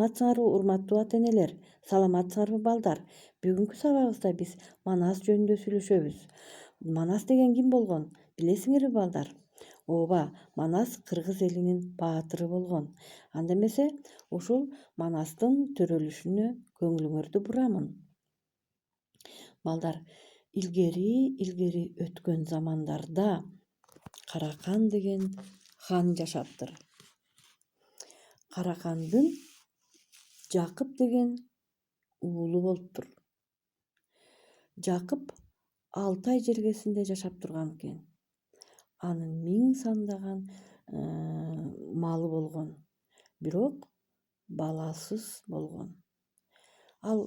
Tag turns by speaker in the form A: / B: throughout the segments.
A: Саламатсыңарбы урматтуу ата-энелер? Саламатсыңарбы балдар? Бүгүнкү сабагыбызда биз Манас жөнүндө сүйлөшөбүз. Манас деген ким болгон? Билесиңерби балдар? Ооба, Манас кыргыз элинин баатыры болгон. Анда эмесе ушул Манастын төрөлүшүнө көңүлүңөрдү бурамын. Балдар, илгери өткөн замандарда Каракан деген хан жашаптыр. Каракандын Жакып деген уулу болуптур. Жакып 6 ай жергесинде жашап турган экен. Анын 1000 сандаган малы болгон. Бирок баласыз болгон. Ал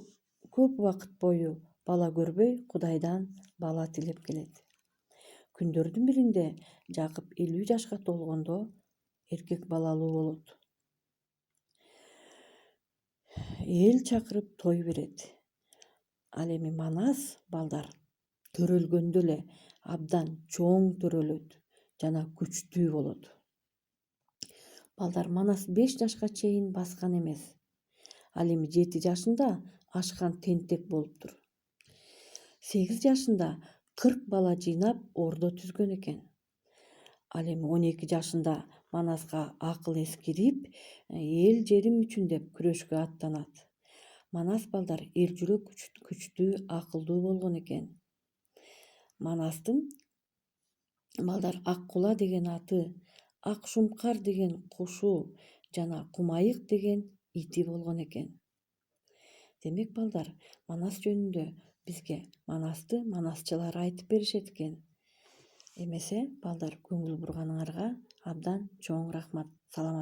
A: көп убакыт бою бала көрбөй, Кудайдан бала тилеп келет. Күндөрдүн биринде Жакып 50 жашка толгондо эркек балалуу болот. Эл чакырып той берет. Ал эми Манас балдар төрөлгөндө эле абдан чоң төрөлөт жана күчтүү болот. Балдар, Манас 5 жашка чейин баскан эмес. Ал эми 7 жашында ашкан тентек болуптур. 8 жашында 40 бала жыйнап ордо түзгөн экен. Ал эми 12 жашында Манаска акыл эс кирип, эл жерим үчүн деп күрөшкө аттанат. Манас балдар эл жүрөк күчтүү, акылдуу болгон экен. Манастын балдар Аккула деген аты, Акшумкар деген кушу жана Кумайык деген ити болгон экен. Демек балдар, Манас жөнүндө бизге Манасты манасчылар айтып беришет экен. Эмесе балдар, көңүл бурганыңарга абдан чоң рахмат. Саламат